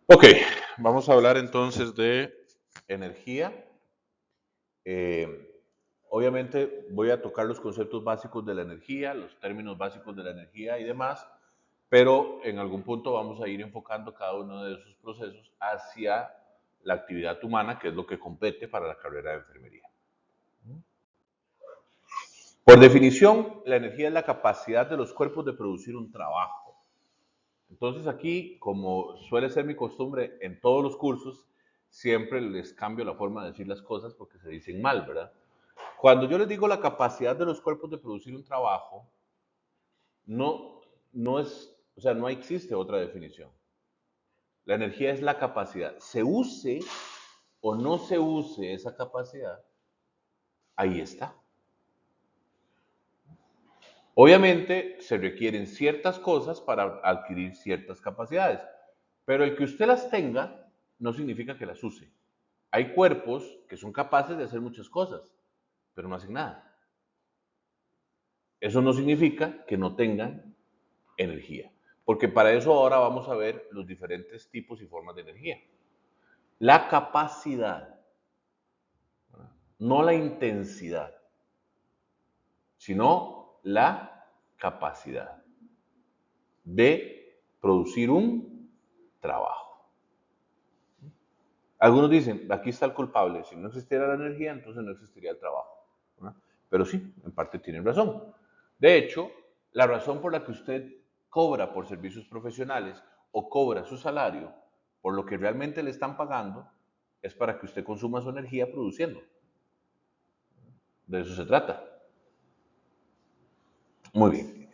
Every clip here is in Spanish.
Ok, vamos a hablar entonces de energía. Eh, Obviamente voy a tocar los conceptos básicos de la energía, los términos básicos de la energía y demás, pero en algún punto vamos a ir enfocando cada uno de esos procesos hacia la actividad humana, que es lo que compete para la carrera de enfermería. Por definición, la energía es la capacidad de los cuerpos de producir un trabajo. Entonces aquí, como suele ser mi costumbre en todos los cursos, siempre les cambio la forma de decir las cosas porque se dicen mal, ¿verdad? Cuando yo les digo la capacidad de los cuerpos de producir un trabajo, no, no es, o sea, no existe otra definición. La energía es la capacidad. Se use o no se use esa capacidad, ahí está. Obviamente se requieren ciertas cosas para adquirir ciertas capacidades, pero el que usted las tenga no significa que las use. Hay cuerpos que son capaces de hacer muchas cosas, pero no hacen nada. Eso no significa que no tengan energía, porque para eso ahora vamos a ver los diferentes tipos y formas de energía. La capacidad, no la intensidad, sino la capacidad de producir un trabajo. Algunos dicen, aquí está el culpable, si no existiera la energía, entonces no existiría el trabajo. ¿No? Pero sí, en parte tienen razón. De hecho, la razón por la que usted cobra por servicios profesionales o cobra su salario por lo que realmente le están pagando es para que usted consuma su energía produciendo. De eso se trata. Muy bien.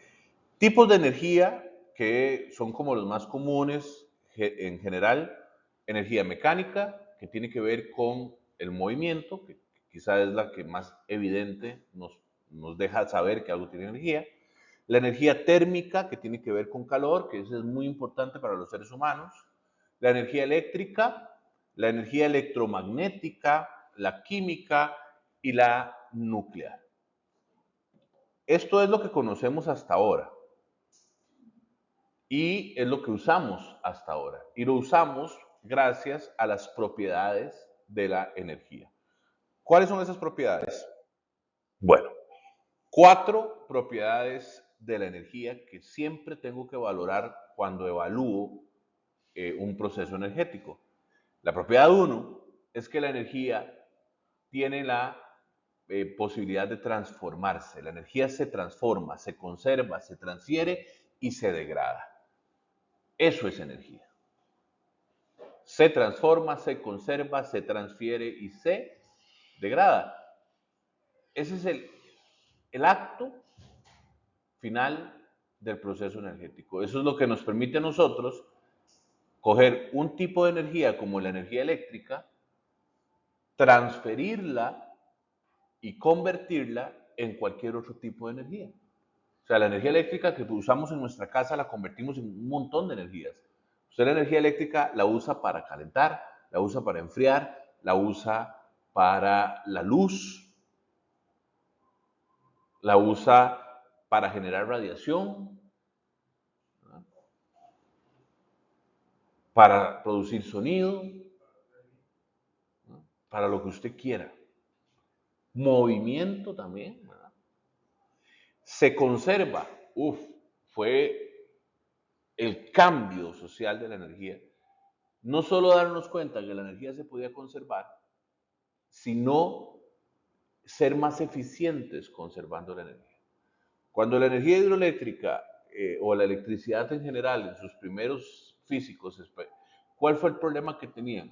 Tipos de energía que son como los más comunes en general. Energía mecánica, que tiene que ver con el movimiento, que quizá es la que más evidente nos deja saber que algo tiene energía. La energía térmica, que tiene que ver con calor, que eso es muy importante para los seres humanos. La energía eléctrica, la energía electromagnética, la química y la nuclear. Esto es lo que conocemos hasta ahora y es lo que usamos hasta ahora. Y lo usamos gracias a las propiedades de la energía. ¿Cuáles son esas propiedades? Bueno, cuatro propiedades de la energía que siempre tengo que valorar cuando evalúo un proceso energético. La propiedad uno es que la energía tiene la posibilidad de transformarse. La energía se transforma, se conserva, se transfiere y se degrada. Eso es energía. Se transforma, se conserva, se transfiere y se degrada. Ese es el acto final del proceso energético. Eso es lo que nos permite a nosotros coger un tipo de energía como la energía eléctrica, transferirla y convertirla en cualquier otro tipo de energía. O sea, la energía eléctrica que usamos en nuestra casa la convertimos en un montón de energías. Usted la energía eléctrica la usa para calentar, la usa para enfriar, la usa para la luz, la usa para generar radiación, para producir sonido, para lo que usted quiera. Movimiento también, ¿verdad? Se conserva. Uf, fue el cambio social de la energía. No solo darnos cuenta que la energía se podía conservar, sino ser más eficientes conservando la energía. Cuando la energía hidroeléctrica o la electricidad en general, en sus primeros físicos, ¿cuál fue el problema que tenían?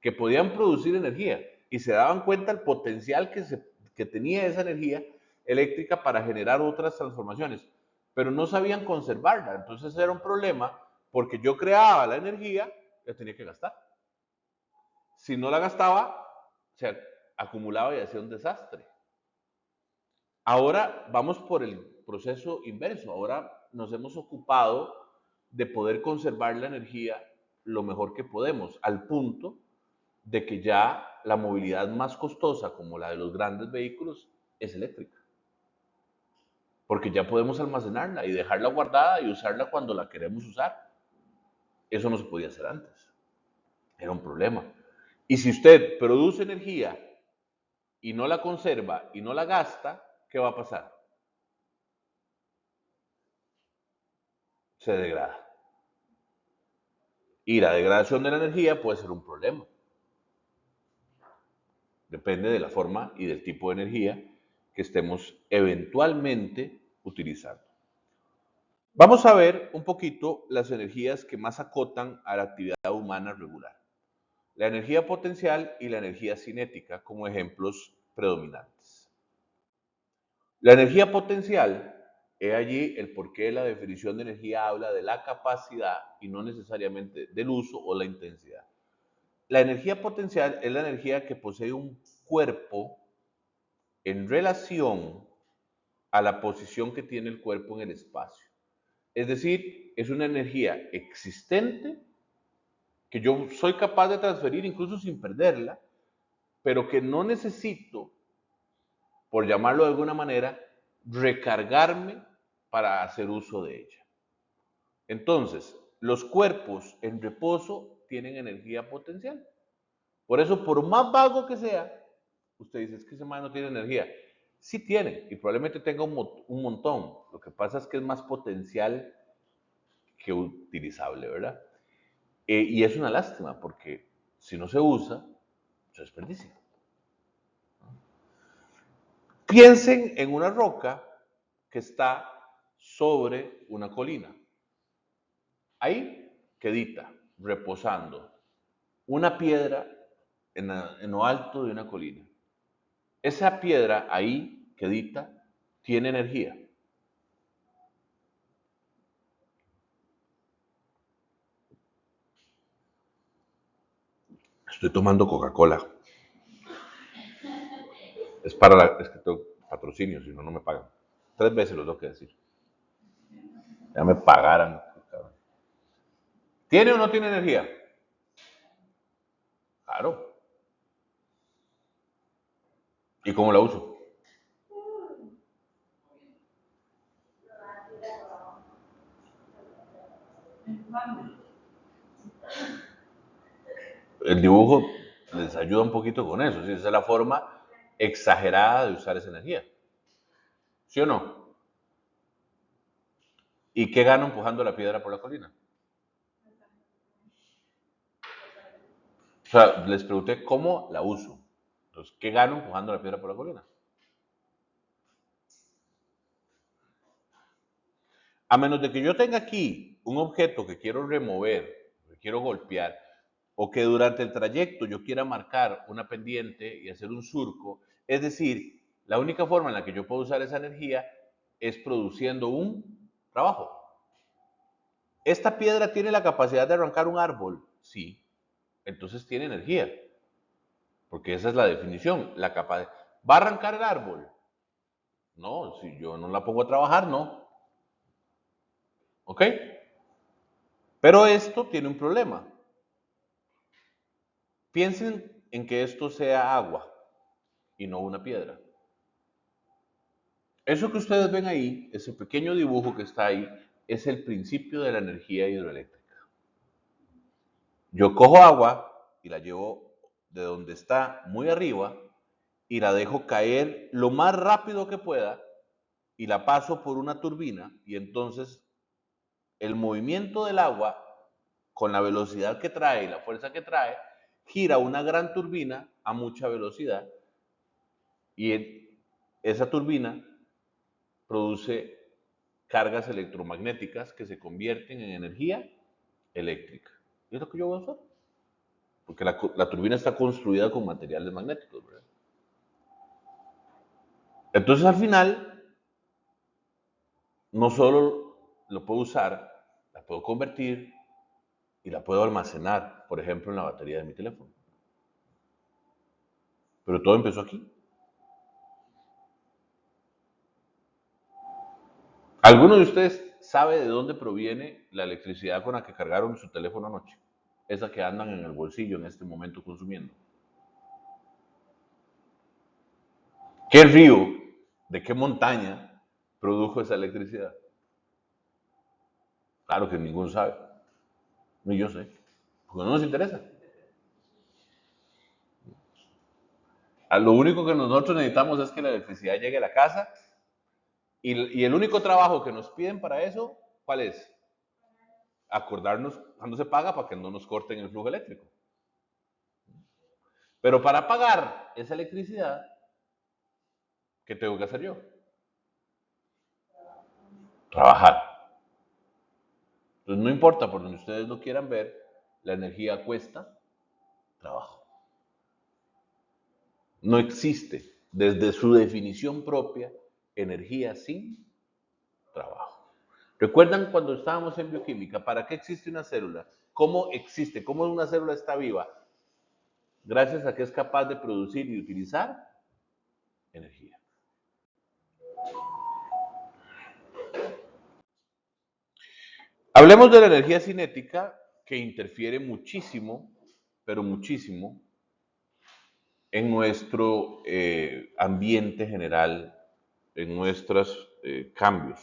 Que podían producir energía y se daban cuenta el potencial que tenía esa energía eléctrica para generar otras transformaciones, pero no sabían conservarla. Entonces era un problema porque yo creaba la energía, la tenía que gastar. Si no la gastaba, se acumulaba y hacía un desastre. Ahora vamos por el proceso inverso. Ahora nos hemos ocupado de poder conservar la energía lo mejor que podemos, al punto de que ya la movilidad más costosa, como la de los grandes vehículos, es eléctrica. Porque ya podemos almacenarla y dejarla guardada y usarla cuando la queremos usar. Eso no se podía hacer antes. era un problema. Y si usted produce energía y no la conserva y no la gasta, ¿qué va a pasar? Se degrada. Y la degradación de la energía puede ser un problema. Depende de la forma y del tipo de energía que estemos eventualmente utilizando. Vamos a ver un poquito las energías que más acotan a la actividad humana regular. La energía potencial y la energía cinética como ejemplos predominantes. La energía potencial, he allí el porqué la definición de energía habla de la capacidad y no necesariamente del uso o la intensidad. La energía potencial es la energía que posee un cuerpo en relación a la posición que tiene el cuerpo en el espacio. Es decir, es una energía existente que yo soy capaz de transferir incluso sin perderla, pero que no necesito, por llamarlo de alguna manera, recargarme para hacer uso de ella. Entonces, los cuerpos en reposo tienen energía potencial. Por eso, por más vago que sea, usted dice, es que ese man no tiene energía. Sí tiene, y probablemente tenga un montón. Lo que pasa es que es más potencial que utilizable, ¿verdad? Y es una lástima, porque si no se usa, se desperdicia. Piensen en una roca que está sobre una colina. Ahí quedita, reposando, una piedra en lo alto de una colina. Esa piedra ahí quedita tiene energía. Estoy tomando Coca-Cola. Es que tengo patrocinio, si no, no me pagan. 3 veces lo tengo que decir. Ya me pagaran. ¿Tiene o no tiene energía? Claro. ¿Y cómo la uso? El dibujo les ayuda un poquito con eso. ¿Sí? Esa es la forma exagerada de usar esa energía. ¿Sí o no? ¿Y qué gano empujando la piedra por la colina? O sea, les pregunté cómo la uso. Entonces, ¿qué gano empujando la piedra por la colina? A menos de que yo tenga aquí un objeto que quiero remover, que quiero golpear, o que durante el trayecto yo quiera marcar una pendiente y hacer un surco, es decir, la única forma en la que yo puedo usar esa energía es produciendo un trabajo. ¿Esta piedra tiene la capacidad de arrancar un árbol? Sí. Entonces tiene energía, porque esa es la definición. ¿Va a arrancar el árbol? No, si yo no la pongo a trabajar, no. ¿Ok? Pero esto tiene un problema. Piensen en que esto sea agua y no una piedra. Eso que ustedes ven ahí, ese pequeño dibujo que está ahí, es el principio de la energía hidroeléctrica. Yo cojo agua y la llevo de donde está muy arriba y la dejo caer lo más rápido que pueda y la paso por una turbina y entonces el movimiento del agua con la velocidad que trae y la fuerza que trae gira una gran turbina a mucha velocidad y esa turbina produce cargas electromagnéticas que se convierten en energía eléctrica. ¿Y es lo que yo voy a hacer? Porque la turbina está construida con materiales magnéticos, ¿verdad? Entonces al final, no solo lo puedo usar, la puedo convertir y la puedo almacenar, por ejemplo, en la batería de mi teléfono. Pero todo empezó aquí. ¿Alguno de ustedes sabe de dónde proviene la electricidad con la que cargaron su teléfono anoche? Esa que andan en el bolsillo en este momento consumiendo. ¿Qué río, de qué montaña produjo esa electricidad? Claro que ninguno sabe, ni yo sé, porque no nos interesa. Lo único que nosotros necesitamos es que la electricidad llegue a la casa y el único trabajo que nos piden para eso, ¿cuál es? Acordarnos cuando se paga para que no nos corten el flujo eléctrico. Pero para pagar esa electricidad, ¿qué tengo que hacer yo? Trabajar. Entonces no importa por donde ustedes lo quieran ver, la energía cuesta trabajo. No existe, desde su definición propia, energía sin trabajo. ¿Recuerdan cuando estábamos en bioquímica? ¿Para qué existe una célula? ¿Cómo existe? ¿Cómo una célula está viva? Gracias a que es capaz de producir y utilizar energía. Hablemos de la energía cinética que interfiere muchísimo, pero muchísimo, en nuestro ambiente general, en nuestros cambios.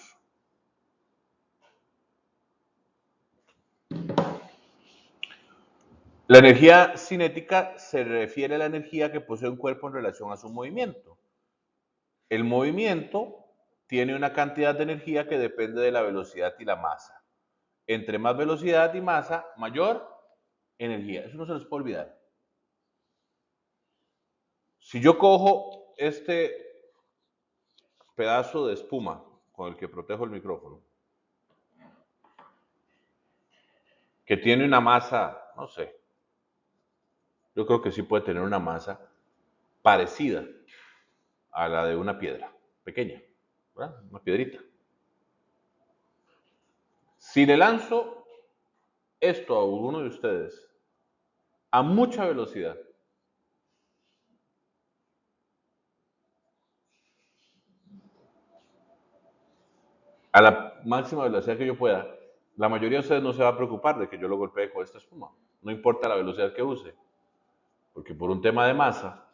La energía cinética se refiere a la energía que posee un cuerpo en relación a su movimiento. El movimiento tiene una cantidad de energía que depende de la velocidad y la masa. Entre más velocidad y masa, mayor energía. Eso no se les puede olvidar. Si yo cojo este pedazo de espuma con el que protejo el micrófono, que tiene una masa, no sé, yo creo que sí puede tener una masa parecida a la de una piedra pequeña, ¿verdad? Una piedrita. Si le lanzo esto a uno de ustedes a mucha velocidad, a la máxima velocidad que yo pueda, la mayoría de ustedes no se va a preocupar de que yo lo golpee con esta espuma. No importa la velocidad que use, porque por un tema de masa,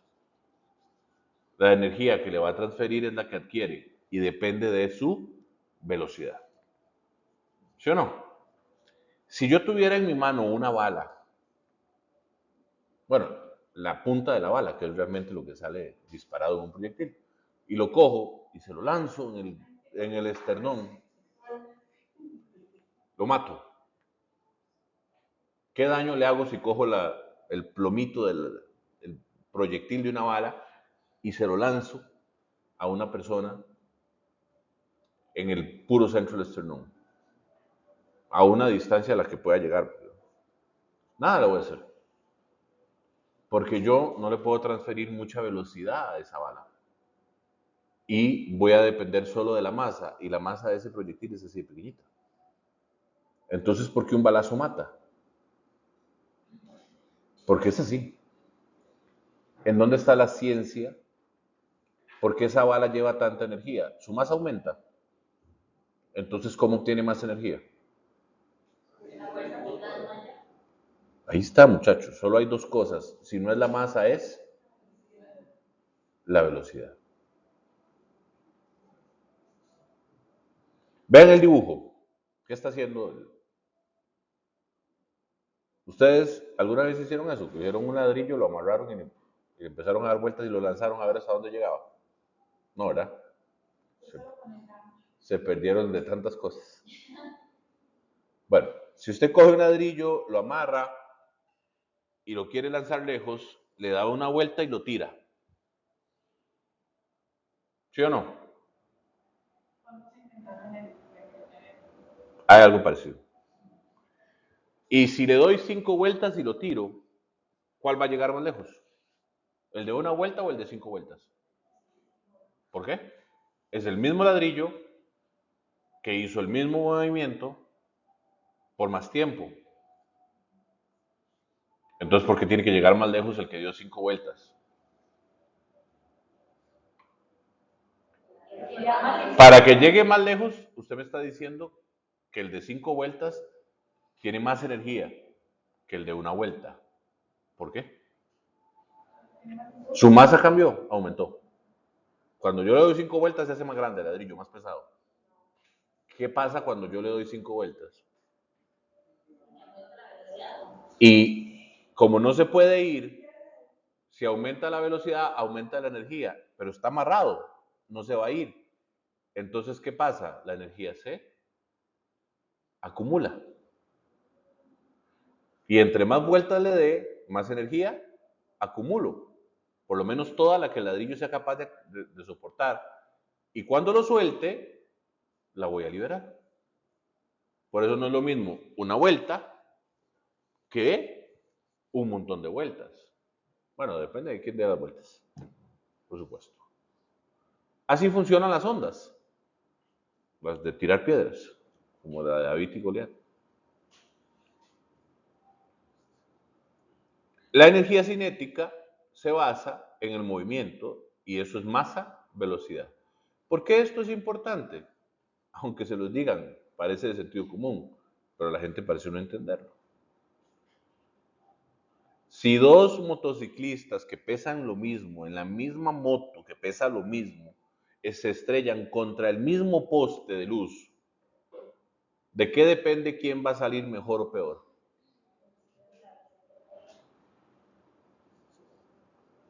la energía que le va a transferir es la que adquiere y depende de su velocidad. ¿Sí o no? Si yo tuviera en mi mano una bala, bueno, la punta de la bala, que es realmente lo que sale disparado en un proyectil, y lo cojo y se lo lanzo en el esternón, lo mato. ¿Qué daño le hago si cojo el plomito del el proyectil de una bala y se lo lanzo a una persona en el puro centro del esternón? A una distancia a la que pueda llegar. Nada le voy a hacer. Porque yo no le puedo transferir mucha velocidad a esa bala. Y voy a depender solo de la masa. Y la masa de ese proyectil es así de pequeñita. Entonces, ¿por qué un balazo mata? Porque es así. ¿En dónde está la ciencia? ¿Por qué esa bala lleva tanta energía? Su masa aumenta. Entonces, ¿cómo obtiene más energía? Ahí está, muchachos. Solo hay dos cosas. Si no es la masa, es la velocidad. Vean el dibujo. ¿Qué está haciendo él? ¿Ustedes alguna vez hicieron eso? Cogieron un ladrillo, lo amarraron y empezaron a dar vueltas y lo lanzaron a ver hasta dónde llegaba. No, ¿verdad? Se, se perdieron de tantas cosas. Bueno, si usted coge un ladrillo, lo amarra y lo quiere lanzar lejos, le da una vuelta y lo tira. ¿Sí o no? Hay algo parecido. Y si le doy 5 vueltas y lo tiro, ¿cuál va a llegar más lejos? ¿El de una vuelta o el de 5 vueltas? ¿Por qué? Es el mismo ladrillo que hizo el mismo movimiento por más tiempo. Entonces, ¿por qué tiene que llegar más lejos el que dio 5 vueltas? Para que llegue más lejos, usted me está diciendo que el de 5 vueltas tiene más energía que el de una vuelta. ¿Por qué? Su masa cambió, aumentó. Cuando yo le doy 5 vueltas se hace más grande el ladrillo, más pesado. ¿Qué pasa cuando yo le doy 5 vueltas? Y como no se puede ir Si aumenta la velocidad, aumenta la energía, pero está amarrado, no se va a ir. Entonces, ¿qué pasa? La energía se acumula. Y entre más vueltas le dé, más energía acumulo. Por lo menos toda la que el ladrillo sea capaz de soportar. Y cuando lo suelte, la voy a liberar. Por eso no es lo mismo una vuelta que un montón de vueltas. Bueno, depende de quién dé las vueltas, por supuesto. Así funcionan las ondas, las de tirar piedras, como la de David y Goliat. La energía cinética se basa en el movimiento y eso es masa, velocidad. ¿Por qué esto es importante? Aunque se los digan, parece de sentido común, pero la gente parece no entenderlo. Si dos motociclistas que pesan lo mismo, en la misma moto que pesa lo mismo, se estrellan contra el mismo poste de luz, ¿de qué depende quién va a salir mejor o peor?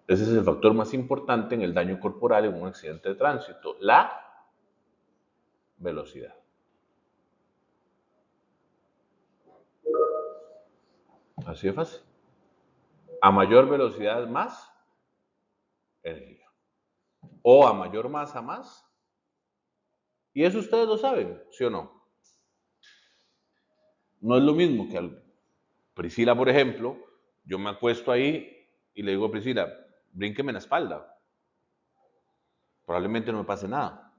Ese es el factor más importante en el daño corporal en un accidente de tránsito, la velocidad. Así de fácil. A mayor velocidad, más energía. O a mayor masa, más. Y eso ustedes lo saben, ¿sí o no? No es lo mismo que al Priscila, por ejemplo, yo me acuesto ahí y le digo a Priscila, brínqueme en la espalda. Probablemente no me pase nada.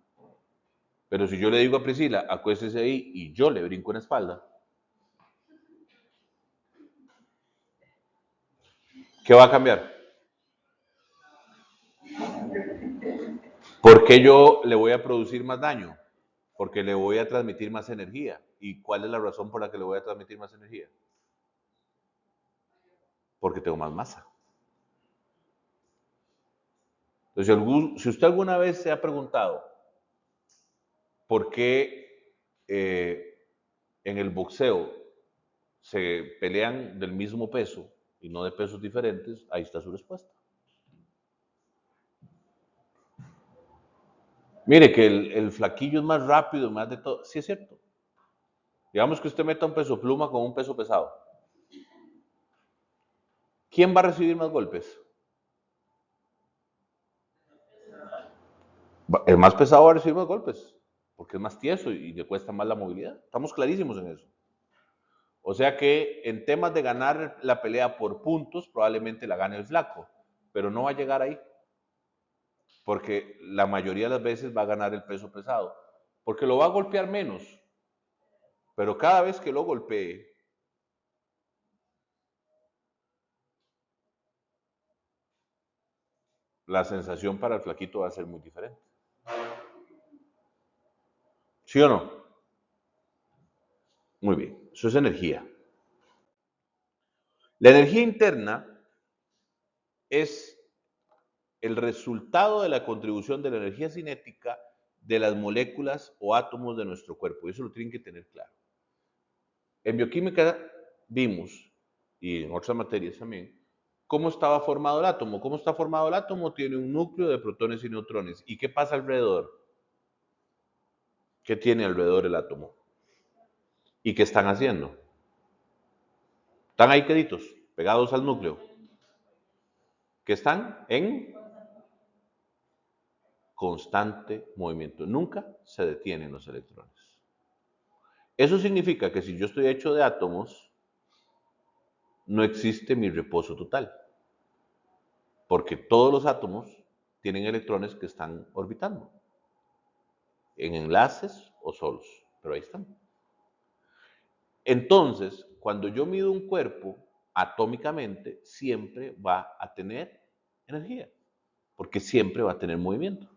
Pero si yo le digo a Priscila, acuéstese ahí y yo le brinco en la espalda, ¿qué va a cambiar? ¿Por qué yo le voy a producir más daño? Porque le voy a transmitir más energía. ¿Y cuál es la razón por la que le voy a transmitir más energía? Porque tengo más masa. Entonces, si usted alguna vez se ha preguntado por qué en el boxeo se pelean del mismo peso y no de pesos diferentes, ahí está su respuesta. Mire que el flaquillo es más rápido, más de todo. Sí es cierto. Digamos que usted meta un peso pluma con un peso pesado. ¿Quién va a recibir más golpes? El más pesado va a recibir más golpes, porque es más tieso y le cuesta más la movilidad. Estamos clarísimos en eso. O sea que en temas de ganar la pelea por puntos, probablemente la gane el flaco, pero no va a llegar ahí, porque la mayoría de las veces va a ganar el peso pesado, porque lo va a golpear menos, pero cada vez que lo golpee, la sensación para el flaquito va a ser muy diferente. ¿Sí o no? Muy bien, eso es energía. La energía interna es el resultado de la contribución de la energía cinética de las moléculas o átomos de nuestro cuerpo. Y eso lo tienen que tener claro. En bioquímica vimos, y en otras materias también, cómo estaba formado el átomo. ¿Cómo está formado el átomo? Tiene un núcleo de protones y neutrones. ¿Y qué pasa alrededor? ¿Qué tiene alrededor el átomo? ¿Y qué están haciendo? Están ahí queditos, pegados al núcleo. ¿Qué están? En constante movimiento. Nunca se detienen los electrones. Eso significa que si yo estoy hecho de átomos, no existe mi reposo total, porque todos los átomos tienen electrones que están orbitando, en enlaces o solos, pero ahí están. Entonces, cuando yo mido un cuerpo atómicamente, siempre va a tener energía, porque siempre va a tener movimiento,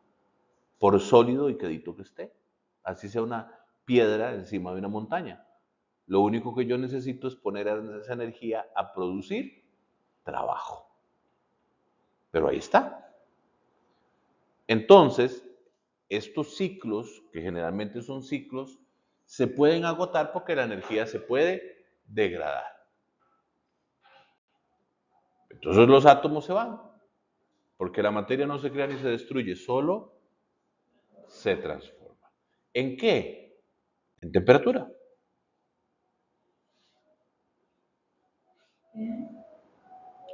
por sólido y quedito que esté, así sea una piedra encima de una montaña. Lo único que yo necesito es poner esa energía a producir trabajo. Pero ahí está. Entonces, estos ciclos, que generalmente son ciclos, se pueden agotar porque la energía se puede degradar. Entonces los átomos se van. Porque la materia no se crea ni se destruye, solo se transforma. ¿En qué? En temperatura.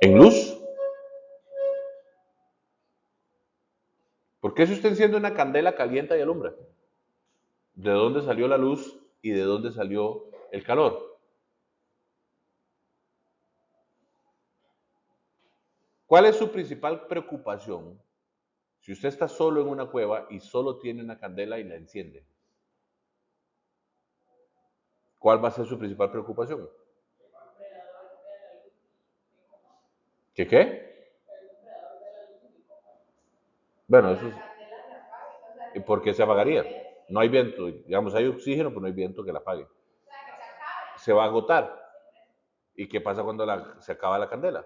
En luz. ¿Por qué si usted enciende una candela calienta y alumbra? ¿De dónde salió la luz y de dónde salió el calor? ¿Cuál es su principal preocupación si usted está solo en una cueva y solo tiene una candela y la enciende? ¿Cuál va a ser su principal preocupación? ¿Qué qué? Bueno, eso es... ¿Y por qué se apagaría? No hay viento, digamos, hay oxígeno, pero no hay viento que la apague. Se va a agotar. ¿Y qué pasa cuando se acaba la candela?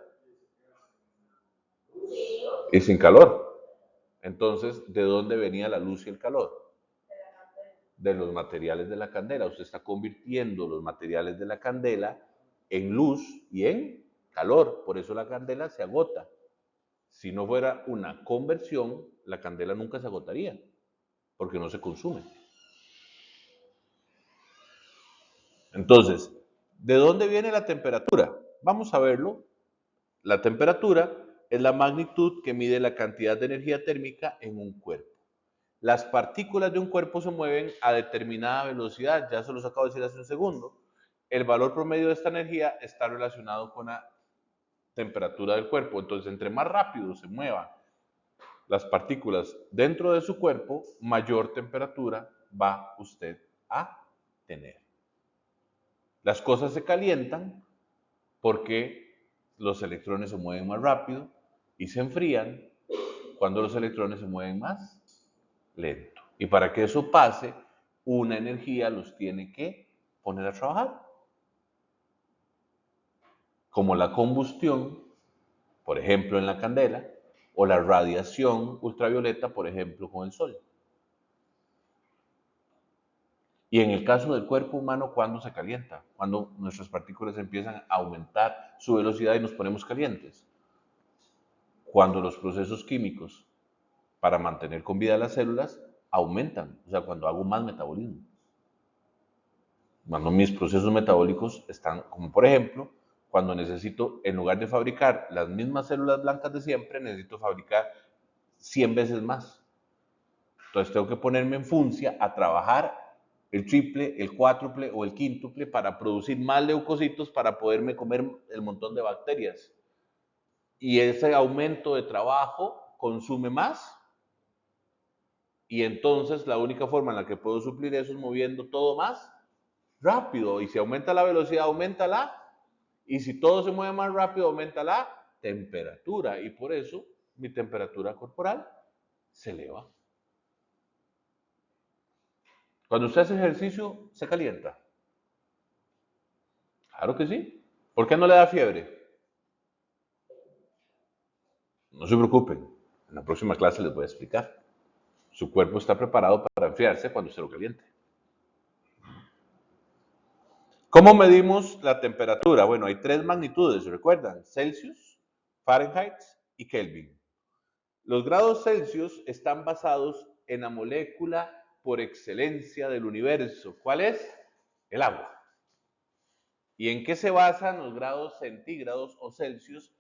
Y sin calor. Entonces, ¿de dónde venía la luz y el calor? De los materiales de la candela. Usted está convirtiendo los materiales de la candela en luz y en calor. Por eso la candela se agota. Si no fuera una conversión, la candela nunca se agotaría, porque no se consume. Entonces, ¿de dónde viene la temperatura? Vamos a verlo. La temperatura es la magnitud que mide la cantidad de energía térmica en un cuerpo. Las partículas de un cuerpo se mueven a determinada velocidad, ya se los acabo de decir hace un segundo. El valor promedio de esta energía está relacionado con la temperatura del cuerpo. Entonces, entre más rápido se muevan las partículas dentro de su cuerpo, mayor temperatura va usted a tener. Las cosas se calientan porque los electrones se mueven más rápido y se enfrían cuando los electrones se mueven más lento. Y para que eso pase, una energía los tiene que poner a trabajar. Como la combustión, por ejemplo en la candela, o la radiación ultravioleta, por ejemplo con el sol. Y en el caso del cuerpo humano, ¿cuándo se calienta? Cuando nuestras partículas empiezan a aumentar su velocidad y nos ponemos calientes. Cuando los procesos químicos para mantener con vida las células aumentan, o sea, cuando hago más metabolismo. Cuando mis procesos metabólicos están, como por ejemplo, cuando necesito, en lugar de fabricar las mismas células blancas de siempre, necesito fabricar 100 veces más. Entonces tengo que ponerme en funcia a trabajar el triple, el cuádruple o el quíntuple para producir más leucocitos para poderme comer el montón de bacterias. Y ese aumento de trabajo consume más. Y entonces la única forma en la que puedo suplir eso es moviendo todo más rápido. Y si aumenta la velocidad, aumenta la. Y si todo se mueve más rápido, aumenta la temperatura. Y por eso mi temperatura corporal se eleva. Cuando usted hace ejercicio, se calienta. Claro que sí. ¿Por qué no le da fiebre? No se preocupen. En la próxima clase les voy a explicar. Su cuerpo está preparado para enfriarse cuando se lo caliente. ¿Cómo medimos la temperatura? Bueno, hay 3 magnitudes, ¿recuerdan? Celsius, Fahrenheit y Kelvin. Los grados Celsius están basados en la molécula por excelencia del universo. ¿Cuál es? El agua. ¿Y en qué se basan los grados centígrados o Celsius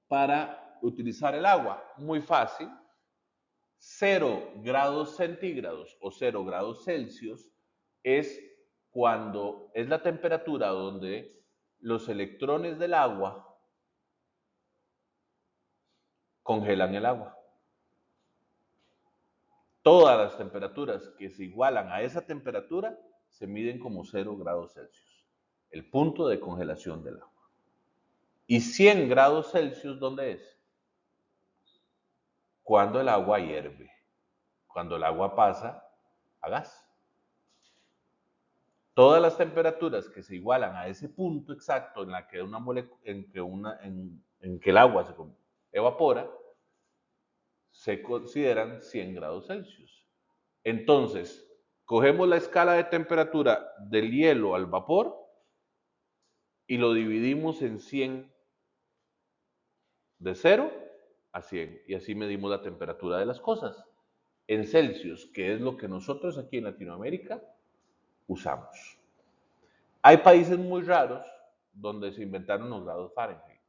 para utilizar el agua? Muy fácil. 0 grados centígrados o 0 grados Celsius es cuando es la temperatura donde los electrones del agua congelan el agua. Todas las temperaturas que se igualan a esa temperatura se miden como 0 grados Celsius, el punto de congelación del agua. ¿Y 100 grados Celsius dónde es? Cuando el agua hierve, cuando el agua pasa a gas. Todas las temperaturas que se igualan a ese punto exacto en la que en que el agua se evapora, se consideran 100 grados Celsius. Entonces, cogemos la escala de temperatura del hielo al vapor y lo dividimos en 100 de 0 a 100 y así medimos la temperatura de las cosas en Celsius, que es lo que nosotros aquí en Latinoamérica usamos. Hay países muy raros donde se inventaron los grados Fahrenheit.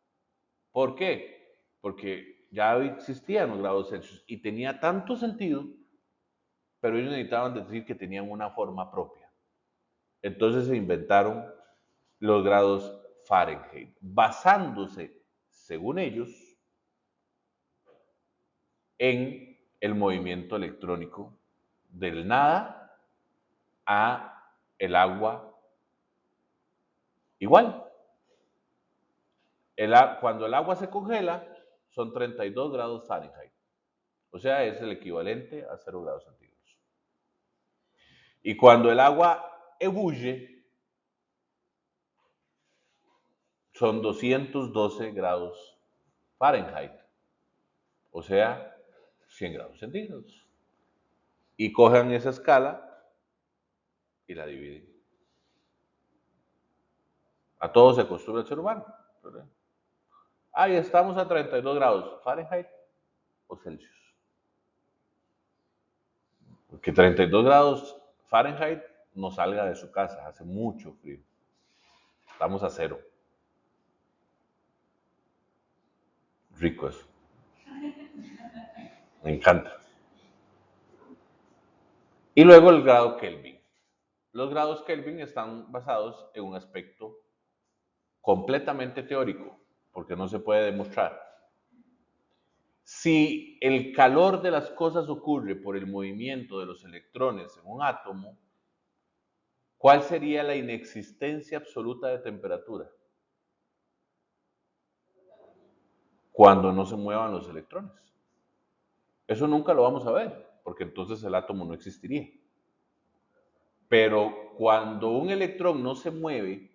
¿Por qué? Porque ya existían los grados Celsius y tenía tanto sentido, pero ellos necesitaban decir que tenían una forma propia. Entonces se inventaron los grados Fahrenheit, basándose, según ellos, en el movimiento electrónico del nada a el agua igual. Cuando el agua se congela, son 32 grados Fahrenheit. O sea, es el equivalente a 0 grados centígrados. Y cuando el agua ebulle, son 212 grados Fahrenheit. O sea, 100 grados centígrados. Y cojan esa escala y la dividen. A todo se acostumbra el ser humano, ¿verdad? Ahí estamos a 32 grados Fahrenheit o Celsius. Porque 32 grados Fahrenheit no salga de su casa, hace mucho frío. Estamos a 0. Rico eso. Me encanta. Y luego el grado Kelvin. Los grados Kelvin están basados en un aspecto completamente teórico, porque no se puede demostrar. Si el calor de las cosas ocurre por el movimiento de los electrones en un átomo, ¿cuál sería la inexistencia absoluta de temperatura? Cuando no se muevan los electrones. Eso nunca lo vamos a ver, porque entonces el átomo no existiría. Pero cuando un electrón no se mueve,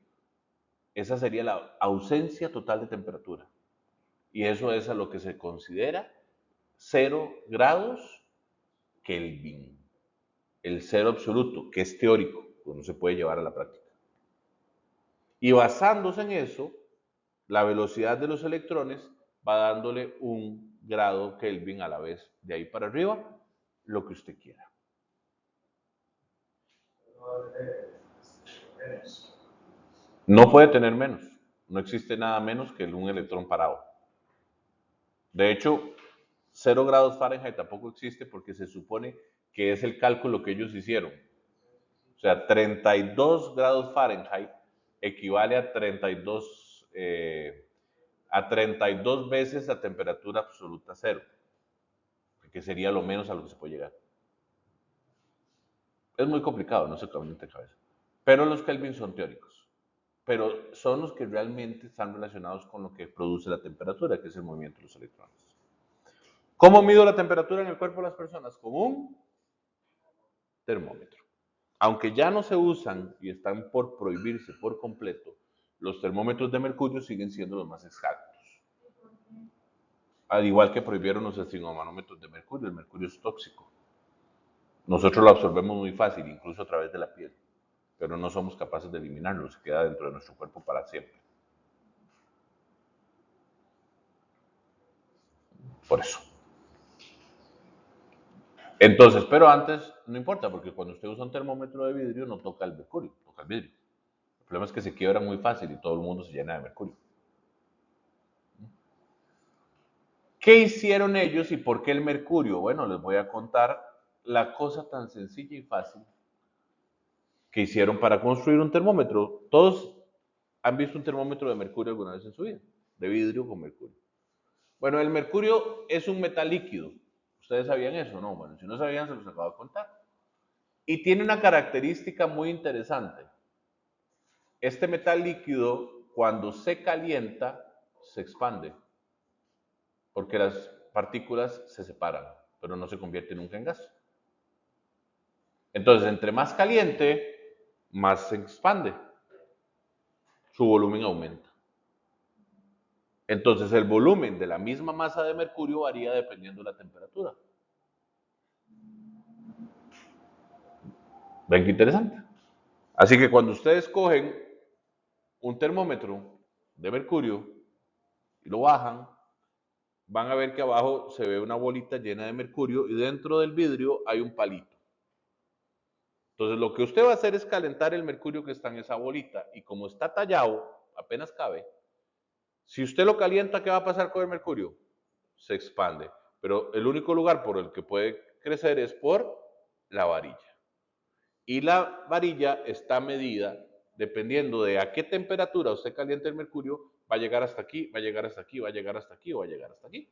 esa sería la ausencia total de temperatura. Y eso es a lo que se considera 0 grados Kelvin. El cero absoluto, que es teórico, pues no se puede llevar a la práctica. Y basándose en eso, la velocidad de los electrones va dándole un grado Kelvin a la vez. De ahí para arriba, lo que usted quiera. No puede tener menos. No existe nada menos que un electrón parado. De hecho, 0 grados Fahrenheit tampoco existe porque se supone que es el cálculo que ellos hicieron. O sea, 32 grados Fahrenheit equivale a 32 veces la temperatura absoluta cero, que sería lo menos a lo que se puede llegar. Es muy complicado, no se calienta en cabeza. Pero los Kelvin son teóricos. Pero son los que realmente están relacionados con lo que produce la temperatura, que es el movimiento de los electrones. ¿Cómo mido la temperatura en el cuerpo de las personas? Con un termómetro. Aunque ya no se usan y están por prohibirse por completo, los termómetros de mercurio siguen siendo los más exactos. Al igual que prohibieron los esfigmomanómetros de mercurio, el mercurio es tóxico. Nosotros lo absorbemos muy fácil, incluso a través de la piel, pero no somos capaces de eliminarlo, se queda dentro de nuestro cuerpo para siempre. Por eso. Entonces, pero antes no importa, porque cuando usted usa un termómetro de vidrio no toca el mercurio, toca el vidrio. El problema es que se quiebra muy fácil y todo el mundo se llena de mercurio. ¿Qué hicieron ellos y por qué el mercurio? Bueno, les voy a contar la cosa tan sencilla y fácil que hicieron para construir un termómetro. Todos han visto un termómetro de mercurio alguna vez en su vida, de vidrio con mercurio. Bueno, el mercurio es un metal líquido. ¿Ustedes sabían eso? No, bueno, si no sabían se los acabo de contar. Y tiene una característica muy interesante. Este metal líquido, cuando se calienta, se expande, porque las partículas se separan, pero no se convierten nunca en gas. Entonces, entre más caliente, más se expande. Su volumen aumenta. Entonces, el volumen de la misma masa de mercurio varía dependiendo de la temperatura. ¿Ven qué interesante? Así que cuando ustedes cogen un termómetro de mercurio y lo bajan, van a ver que abajo se ve una bolita llena de mercurio y dentro del vidrio hay un palito. Entonces lo que usted va a hacer es calentar el mercurio que está en esa bolita y como está tallado, apenas cabe, si usted lo calienta, ¿qué va a pasar con el mercurio? Se expande. Pero el único lugar por el que puede crecer es por la varilla. Y la varilla está medida dependiendo de a qué temperatura usted caliente el mercurio, va a llegar hasta aquí, va a llegar hasta aquí, va a llegar hasta aquí o va a llegar hasta aquí.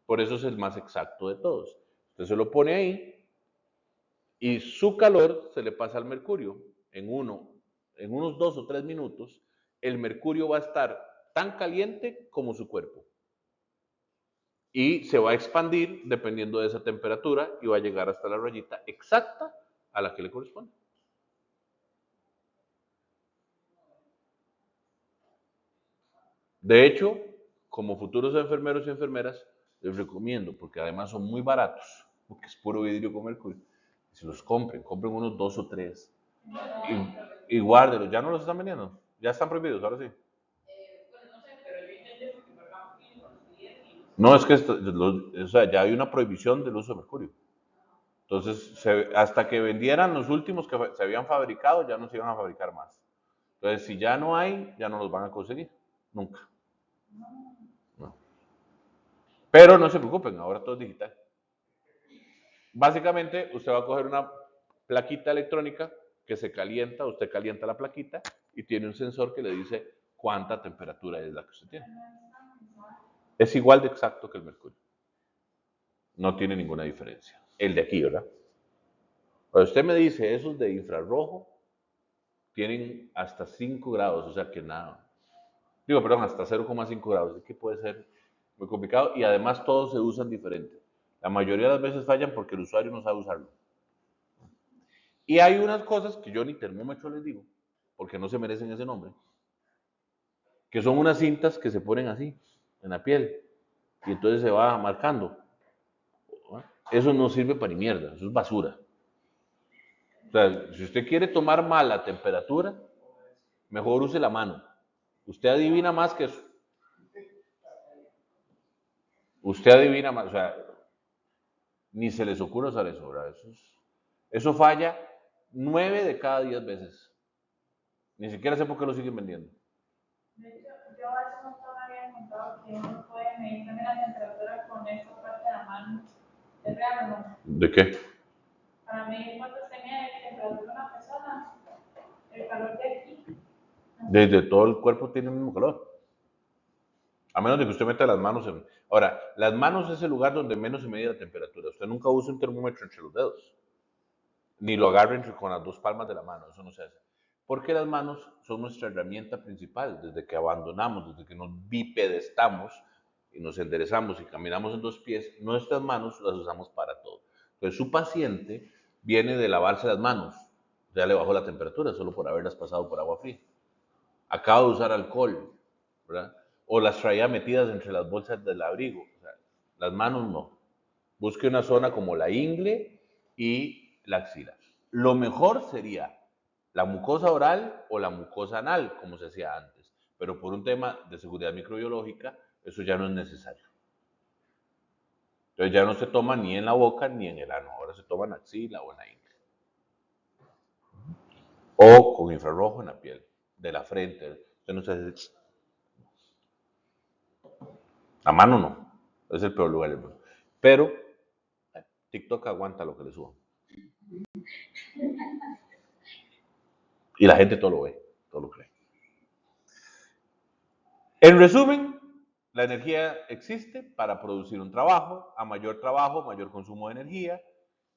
Por eso es el más exacto de todos. Usted se lo pone ahí y su calor se le pasa al mercurio en unos 2 o 3 minutos. El mercurio va a estar tan caliente como su cuerpo y se va a expandir dependiendo de esa temperatura y va a llegar hasta la rayita exacta a la que le corresponde. De hecho, como futuros enfermeros y enfermeras, les recomiendo, porque además son muy baratos, porque es puro vidrio con mercurio, si los compren unos 2 o 3 y guárdenlos. Ya no los están vendiendo, ya están prohibidos, ahora sí. No, es que o sea, ya hay una prohibición del uso de mercurio. Entonces, hasta que vendieran los últimos que se habían fabricado, ya no se iban a fabricar más. Entonces, si ya no hay, ya no los van a conseguir. Nunca. No. Pero no se preocupen, ahora todo es digital. Básicamente, usted va a coger una plaquita electrónica que se calienta, usted calienta la plaquita y tiene un sensor que le dice cuánta temperatura es la que usted tiene. Es igual de exacto que el mercurio. No tiene ninguna diferencia. El de aquí, ¿verdad? Cuando usted me dice esos de infrarrojo, tienen hasta 5 grados, o sea que nada. Digo, perdón, hasta 0,5 grados. Es que puede ser muy complicado y además todos se usan diferente. La mayoría de las veces fallan porque el usuario no sabe usarlo. Y hay unas cosas que yo ni termómetro les digo, porque no se merecen ese nombre, que son unas cintas que se ponen así, en la piel, y entonces se va marcando. Eso no sirve para ni mierda, eso es basura. O sea, si usted quiere tomar mal la temperatura, mejor use la mano. Usted adivina más que eso. Usted adivina más, o sea, ni se les ocurre usar eso, ¿verdad? Eso falla 9 de cada 10 veces. Ni siquiera sé por qué lo siguen vendiendo. De hecho, yo hace un montón había contado que uno puede medir también la temperatura con esta parte de la mano. ¿Es real o no? ¿De qué? Para medir cuánto tenía de temperatura una persona, el calor de aquí. Desde todo el cuerpo tiene el mismo calor. A menos de que usted meta las manos en... Ahora, las manos es el lugar donde menos se mide la temperatura. Usted nunca usa un termómetro entre los dedos. Ni lo agarre con las 2 palmas de la mano. Eso no se hace. Porque las manos son nuestra herramienta principal. Desde que abandonamos, desde que nos bipedestamos y nos enderezamos y caminamos en 2 pies, nuestras manos las usamos para todo. Entonces, su paciente viene de lavarse las manos. Ya le bajó la temperatura solo por haberlas pasado por agua fría. Acaba de usar alcohol, ¿verdad? O las traía metidas entre las bolsas del abrigo. O sea, las manos no. Busque una zona como la ingle y la axila. Lo mejor sería la mucosa oral o la mucosa anal, como se hacía antes. Pero por un tema de seguridad microbiológica, eso ya no es necesario. Entonces ya no se toma ni en la boca ni en el ano. Ahora se toma en axila o en la ingle. O con infrarrojo en la piel, de la frente. Usted no se a mano no, es el peor lugar del mundo. Pero TikTok aguanta lo que le suban. Y la gente todo lo ve, todo lo cree. En resumen, la energía existe para producir un trabajo. A mayor trabajo, mayor consumo de energía.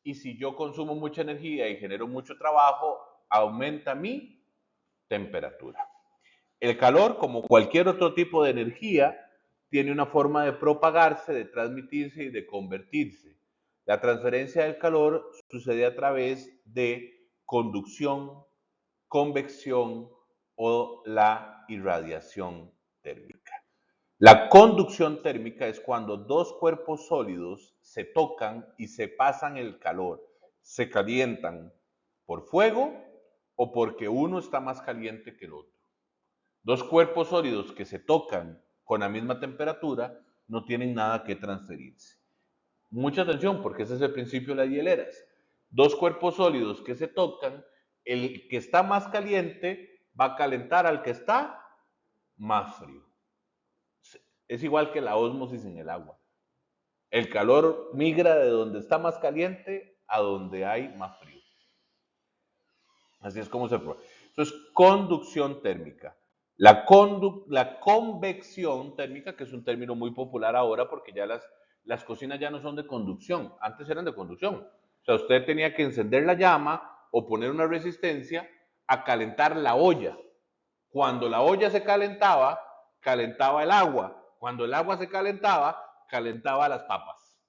Y si yo consumo mucha energía y genero mucho trabajo, aumenta mi temperatura. El calor, como cualquier otro tipo de energía, tiene una forma de propagarse, de transmitirse y de convertirse. La transferencia del calor sucede a través de conducción, convección o la irradiación térmica. La conducción térmica es cuando dos cuerpos sólidos se tocan y se pasan el calor, se calientan por fuego o porque uno está más caliente que el otro. Dos cuerpos sólidos que se tocan con la misma temperatura no tienen nada que transferirse. Mucha atención, porque ese es el principio de las hieleras. Dos cuerpos sólidos que se tocan, el que está más caliente va a calentar al que está más frío. Es igual que la ósmosis en el agua. El calor migra de donde está más caliente a donde hay más frío. Así es como se prueba. Eso es conducción térmica. La convección térmica, que es un término muy popular ahora porque ya las cocinas ya no son de conducción, antes eran de conducción. O sea, usted tenía que encender la llama o poner una resistencia a calentar la olla. Cuando la olla se calentaba, calentaba el agua. Cuando el agua se calentaba, calentaba las papas.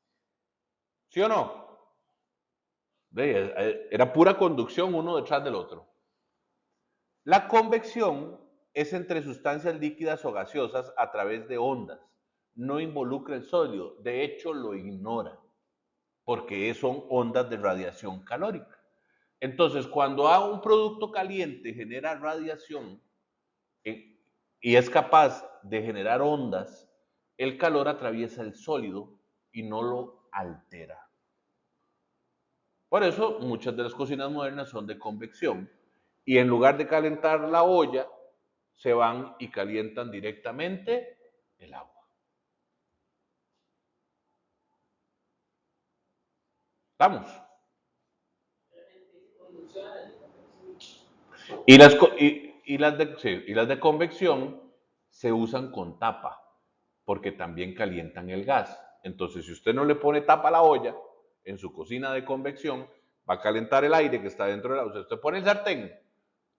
¿Sí o no? Era pura conducción uno detrás del otro. La convección es entre sustancias líquidas o gaseosas a través de ondas. No involucra el sólido, de hecho lo ignora, porque son ondas de radiación calórica. Entonces, cuando un producto caliente genera radiación y es capaz de generar ondas, el calor atraviesa el sólido y no lo altera. Por eso, muchas de las cocinas modernas son de convección y en lugar de calentar la olla, se van y calientan directamente el agua. ¿Estamos? Y las de convección se usan con tapa, porque también calientan el gas. Entonces, si usted no le pone tapa a la olla, en su cocina de convección, va a calentar el aire que está dentro de la olla. Usted pone el sartén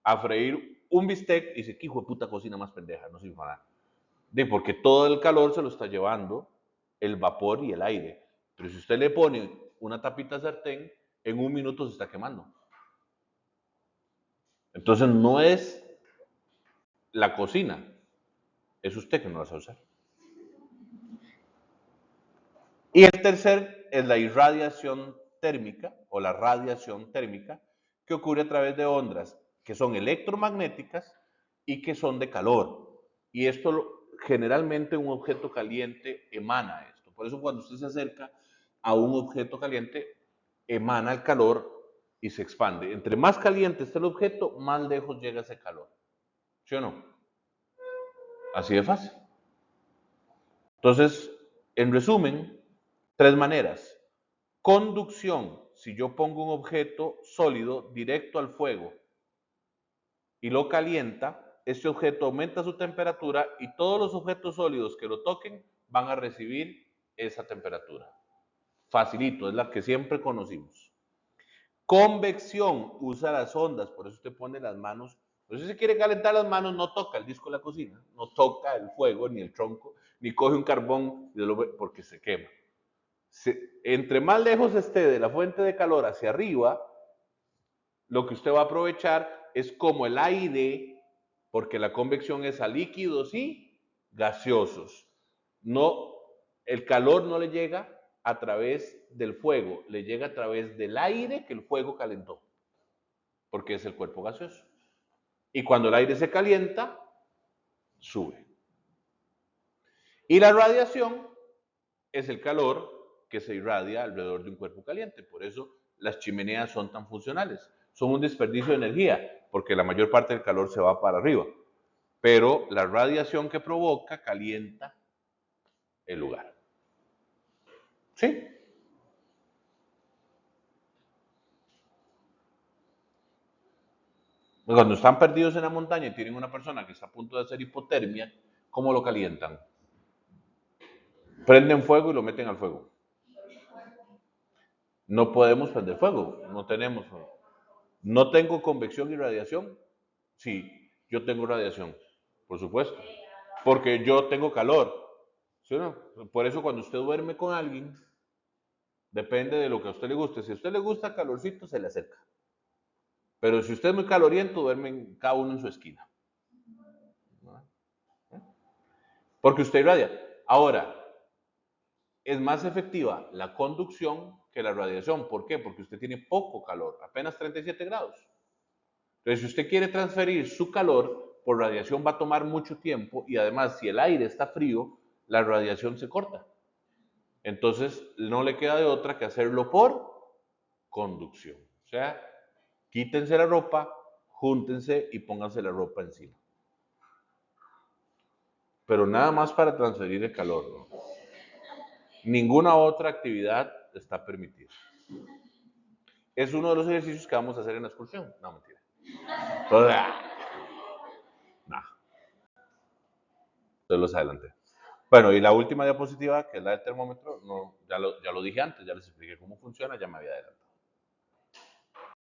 a freír un bistec y dice, ¿qué hijo de puta cocina más pendeja? No sirve para nada. Porque todo el calor se lo está llevando el vapor y el aire. Pero si usted le pone una tapita al sartén, en un minuto se está quemando. Entonces no es la cocina, es usted que no la sabe usar. Y el tercer es la irradiación térmica o la radiación térmica que ocurre a través de ondas que son electromagnéticas y que son de calor. Y esto generalmente un objeto caliente emana esto. Por eso cuando usted se acerca a un objeto caliente, emana el calor y se expande. Entre más caliente esté el objeto, más lejos llega ese calor. ¿Sí o no? Así de fácil. Entonces, en resumen, tres maneras. Conducción, si yo pongo un objeto sólido directo al fuego y lo calienta, ese objeto aumenta su temperatura y todos los objetos sólidos que lo toquen van a recibir esa temperatura. Facilito, es la que siempre conocimos. Convección, usa las ondas, por eso usted pone las manos. Por eso si quiere calentar las manos, no toca el disco de la cocina, no toca el fuego, ni el tronco, ni coge un carbón, porque se quema. Entre más lejos esté de la fuente de calor hacia arriba, lo que usted va a aprovechar es como el aire, porque la convección es a líquidos y gaseosos. No, el calor no le llega a través del fuego, le llega a través del aire que el fuego calentó, porque es el cuerpo gaseoso. Y cuando el aire se calienta, sube. Y la radiación es el calor que se irradia alrededor de un cuerpo caliente. Por eso las chimeneas son tan funcionales. Son un desperdicio de energía, porque la mayor parte del calor se va para arriba. Pero la radiación que provoca calienta el lugar. ¿Sí? Cuando están perdidos en la montaña y tienen una persona que está a punto de hacer hipotermia, ¿cómo lo calientan? Prenden fuego y lo meten al fuego. No podemos prender fuego, no tenemos fuego. ¿No tengo convección y radiación? Sí, yo tengo radiación, por supuesto, porque yo tengo calor. ¿Sí o no? Por eso cuando usted duerme con alguien, depende de lo que a usted le guste. Si a usted le gusta calorcito, se le acerca. Pero si usted es muy caloriento, duermen cada uno en su esquina. Porque usted irradia. Ahora, es más efectiva la conducción que la radiación. ¿Por qué? Porque usted tiene poco calor, apenas 37 grados. Entonces, si usted quiere transferir su calor por radiación va a tomar mucho tiempo y además si el aire está frío, la radiación se corta. Entonces, no le queda de otra que hacerlo por conducción. O sea, quítense la ropa, júntense y pónganse la ropa encima. Pero nada más para transferir el calor, ¿no? Ninguna otra actividad está permitida. Es uno de los ejercicios que vamos a hacer en la excursión. No, mentira. No, entonces los adelanté. Bueno, y la última diapositiva, que es la del termómetro, no, ya lo dije antes, ya les expliqué cómo funciona, ya me había adelantado.